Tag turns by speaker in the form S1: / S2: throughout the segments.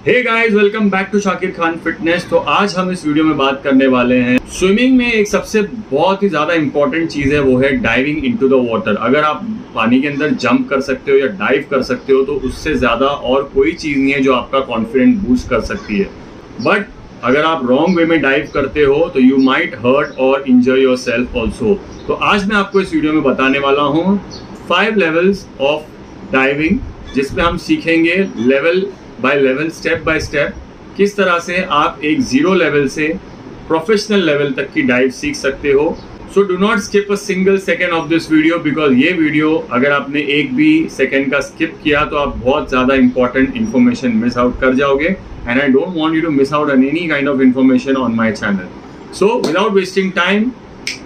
S1: Hey guys, welcome back to Shakir Khan fitness. तो आज हम इस वीडियो में बात करने वाले हैं स्विमिंग में एक सबसे बहुत ही ज्यादा इंपॉर्टेंट चीज है, वो है डाइविंग इनटू द वाटर। अगर आप पानी के अंदर जंप कर सकते हो या डाइव कर सकते हो तो उससे ज्यादा और कोई चीज नहीं है जो आपका कॉन्फिडेंस बूस्ट कर सकती है। बट अगर आप रॉन्ग वे में डाइव करते हो तो यू माइट हर्ट और इंजर योर सेल्फ ऑल्सो। तो आज मैं आपको इस वीडियो में बताने वाला हूँ 5 लेवल्स ऑफ डाइविंग, जिसमें हम सीखेंगे level by level, step by step, किस तरह से आप एक 0 लेवल से प्रोफेशनल लेवल तक की डाइव सीख सकते हो। So do not skip a single second of this video, because ये वीडियो अगर आपने एक भी सेकेंड का स्किप किया तो आप बहुत ज्यादा इंपॉर्टेंट इन्फॉर्मेशन मिस आउट कर जाओगे। And I don't want you to miss out on any kind of information on my channel. So without wasting time,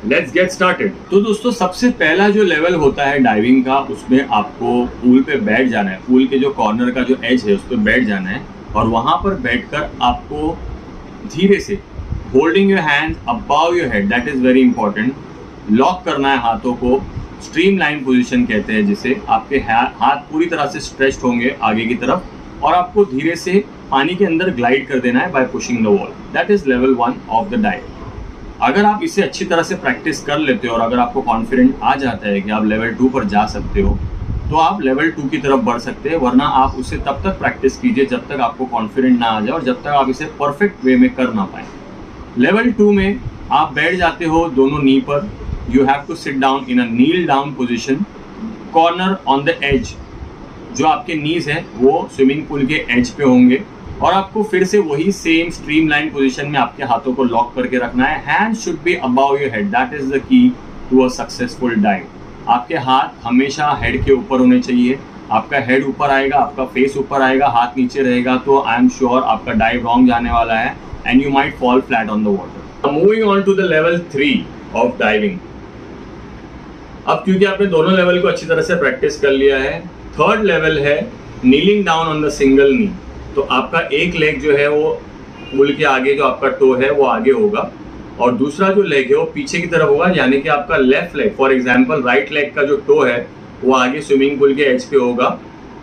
S1: let's get started. तो दोस्तों, सबसे पहला जो लेवल होता है डाइविंग का, उसमें आपको पूल पे बैठ जाना है। पूल के जो कॉर्नर का जो एज है उस पर बैठ जाना है और वहां पर बैठकर आपको धीरे से holding your hand above your head, that is very important, lock करना है हाथों को। स्ट्रीम लाइन पोजिशन कहते हैं जिसे। आपके हाथ पूरी तरह से स्ट्रेच्ड होंगे आगे की तरफ और आपको धीरे से पानी के अंदर ग्लाइड कर देना है bye pushing the wall. That is level 1 of the dive. अगर आप इसे अच्छी तरह से प्रैक्टिस कर लेते हो और अगर आपको कॉन्फिडेंट आ जाता है कि आप लेवल 2 पर जा सकते हो तो आप लेवल 2 की तरफ बढ़ सकते हैं। वरना आप उसे तब तक प्रैक्टिस कीजिए जब तक आपको कॉन्फिडेंट ना आ जाए और जब तक आप इसे परफेक्ट वे में कर ना पाए। लेवल 2 में आप बैठ जाते हो दोनों नी पर। You have to sit down in a kneel down position, corner on the edge. जो आपके नीज है वो स्विमिंग पूल के एज पे होंगे और आपको फिर से वही सेम स्ट्रीम लाइन पोजिशन में आपके हाथों को लॉक करके रखना है। Hand should be above your head, that is the key to a successful dive. आपके हाथ हमेशा हेड के ऊपर होने चाहिए। आपका हेड ऊपर आएगा, आपका फेस ऊपर आएगा, हाथ नीचे रहेगा तो आई एम श्योर आपका डाइव रॉन्ग जाने वाला है and you might fall flat on the water. Moving on to the level 3 of diving. अब क्योंकि आपने दोनों लेवल को अच्छी तरह से प्रैक्टिस कर लिया है, थर्ड लेवल है kneeling down on the single knee. तो आपका एक लेग जो है वो पूल के आगे, जो आपका टो है वो आगे होगा और दूसरा जो लेग है वो पीछे की तरफ होगा। यानी कि आपका left leg, for example right leg का जो टो है वो आगे स्विमिंग पूल के एज पे होगा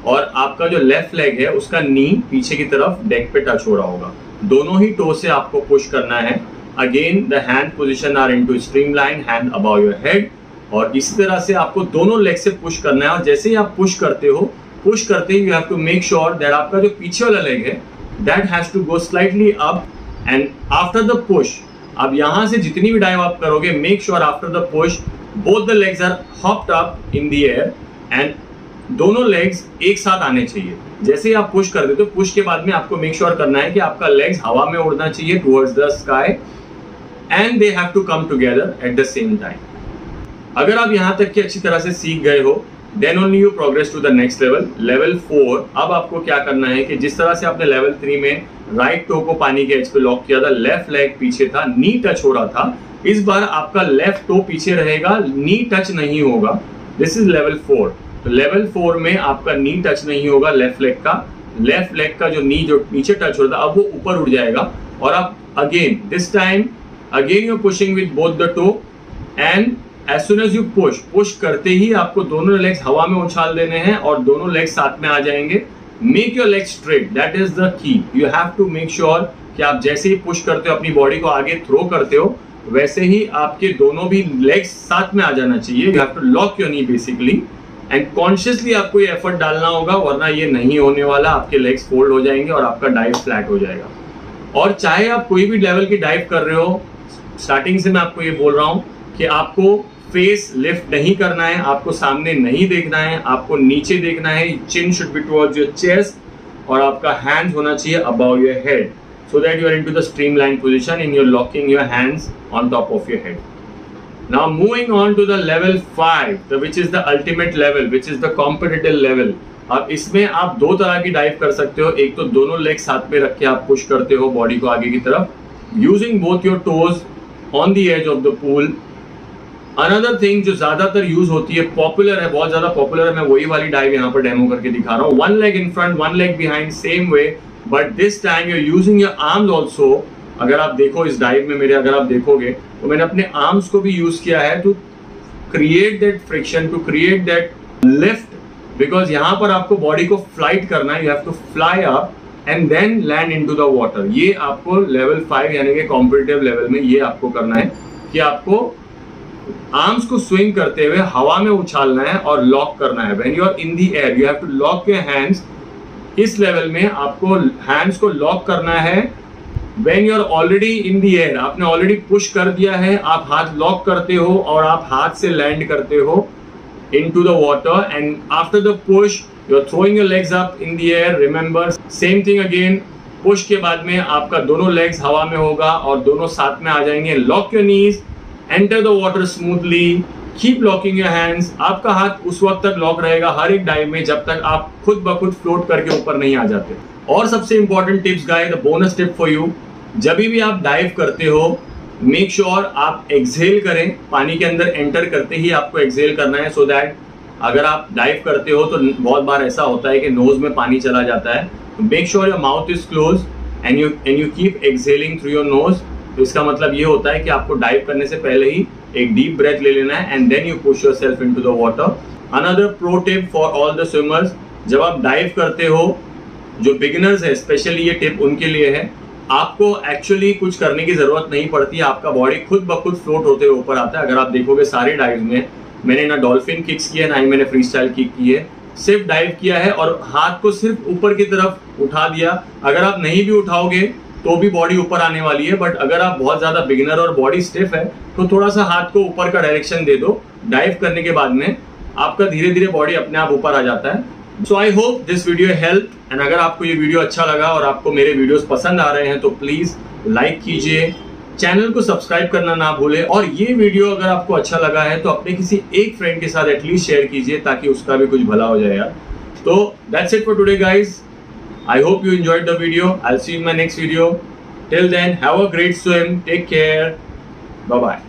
S1: और आपका जो लेफ्ट लेग है उसका नी पीछे की तरफ डेक पे टच हो रहा होगा। दोनों ही टो से आपको पुश करना है। Again the hand position are into streamline, hand above your head. और इसी तरह से आपको दोनों लेग से पुश करना है और जैसे ही आप पुश करते ही you have to make sure that आपका जो पीछे वाला लेग है that has to go slightly up and after the push. अब यहां से जितनी भी डाइव आप करोगे, make sure after the push both the legs are hopped up in the air and दोनों लेग्स एक साथ आने चाहिए। जैसे ही आप पुश कर देते हो, पुश के बाद में आपको मेक श्योर करना है कि आपका लेग्स हवा में उड़ना चाहिए towards the sky and they have to come together at the same time. अगर आप यहां तक की अच्छी तरह से सीख गए हो, then only you progress to the next level, level 4। अब आपको क्या करना है कि जिस तरह से आपने लेवल 3 में राइट टो को पानी के एज पे लॉक किया था, लेफ्ट लेग पीछे था, नी टच हो रहा था, इस बार आपका लेफ्ट टो पीछे रहेगा, नी टच नहीं होगा। This is level 4। तो लेवल 4 में आपका नी टच नहीं होगा लेफ्ट लेग का जो नी जो नीचे टच हो रहा था अब वो ऊपर उड़ जाएगा और आप again this time again you pushing with both the toe and as soon as you push करते ही आपको दोनों लेग्स हवा में उछाल देने हैं और दोनों लेग्स साथ में आ जाएंगे। Make your leg straight, that is the key. You have to make sure कि आप जैसे ही पुश करते हो, अपनी बॉडी को आगे थ्रो करते हो, वैसे ही आपके दोनों भी लेग्स साथ में आ जाना चाहिए। You have to lock your knee basically and consciously आपको ये एफर्ट डालना होगा, वरना ये नहीं होने वाला। आपके लेग्स फोल्ड हो जाएंगे और आपका डाइव फ्लैट हो जाएगा। और चाहे आप कोई भी लेवल की डाइव कर रहे हो, स्टार्टिंग से मैं आपको ये बोल रहा हूँ कि आपको फेस लिफ्ट नहीं करना है, आपको सामने नहीं देखना है, आपको नीचे देखना है। Chin should be towards your chest और आपका हैंड होना चाहिए above your head so that you are into the streamline position and you are locking your hands on top of your head. Now moving on to the level 5, which is the ultimate level, which is the competitive level. अब इसमें आप 2 तरह की dive कर सकते हो। एक तो दोनों लेग साथ में रख के आप पुश करते हो बॉडी को आगे की तरफ, using both your toes on the edge of the pool. Another thing जो ज्यादातर यूज होती है, पॉपुलर है, बहुत ज्यादा पॉपुलर है, मैं वही वाली डाइव यहाँ पर डेमो करके दिखा रहा हूँ। 1 leg in front, 1 leg behind, same way, but this time you are using your arms also. अगर आप देखो इस डाइव में मेरे, अगर आप देखोगे तो मैंने अपने आर्म्स को भी यूज किया है to create that friction, to create that lift, because यहाँ पर आपको बॉडी को फ्लाइट करना है। You have to fly up and then land into the water. ये आपको लेवल 5 यानी कि कॉम्पिटिटिव लेवल में ये आपको करना है कि आपको आर्म्स को स्विंग करते हुए हवा में उछालना है और लॉक करना है। When you are in the air you have to lock your hands. इस लेवल में आपको हैंड्स को लॉक करना है। When you are already in the air, आपने ऑलरेडी पुश कर दिया है, आप हाथ लॉक करते हो और आप हाथ से लैंड करते हो into the water, and after the push you are throwing your legs up in the air. Remember same thing again, push के बाद में आपका दोनों legs हवा में होगा और दोनों साथ में आ जाएंगे। Lock your knees, enter the water smoothly, keep locking your hands। आपका हाथ उस वक्त तक लॉक रहेगा हर एक डाइव में जब तक आप खुद ब खुद फ्लोट करके ऊपर नहीं आ जाते। और सबसे important tips guys, the bonus tip for you, जब भी आप डाइव करते हो मेक श्योर आप एक्सहेल करें। पानी के अंदर एंटर करते ही आपको एक्सहेल करना है, सो दैट अगर आप डाइव करते हो तो बहुत बार ऐसा होता है कि नोज में पानी चला जाता है। Make sure your mouth is close and you keep exhaling through your nose. तो इसका मतलब ये होता है कि आपको डाइव करने से पहले ही एक डीप ब्रेथ ले लेना है and then you push yourself into the water. Another pro tip for all the swimmers, जब आप डाइव करते हो, जो बिगिनर्स है स्पेशली ये टिप उनके लिए है, आपको एक्चुअली कुछ करने की जरूरत नहीं पड़ती है। आपका बॉडी खुद ब खुद फ्लोट होते हुए ऊपर आता है। अगर आप देखोगे सारे डाइव में मैंने ना डॉल्फिन किक्स किया ना ही मैंने फ्री स्टाइल किक की है, सिर्फ डाइव किया है और हाथ को सिर्फ ऊपर की तरफ उठा दिया। अगर आप नहीं भी उठाओगे तो भी बॉडी ऊपर आने वाली है, बट अगर आप बहुत ज्यादा बिगिनर और बॉडी स्टिफ है तो थोड़ा सा हाथ को ऊपर का डायरेक्शन दे दो। डाइव करने के बाद में आपका धीरे धीरे बॉडी अपने आप ऊपर आ जाता है। So I hope this video help, and अगर आपको ये वीडियो अच्छा लगा और आपको मेरे वीडियोस पसंद आ रहे हैं तो प्लीज लाइक कीजिए, चैनल को सब्सक्राइब करना ना भूलें, और ये वीडियो अगर आपको अच्छा लगा है तो अपने किसी एक फ्रेंड के साथ एटलीस्ट शेयर कीजिए ताकि उसका भी कुछ भला हो जाए यार। तो that's it for today guys. I hope you enjoyed the video. I will see you in my next video. Till then have a great swim, take care, bye bye.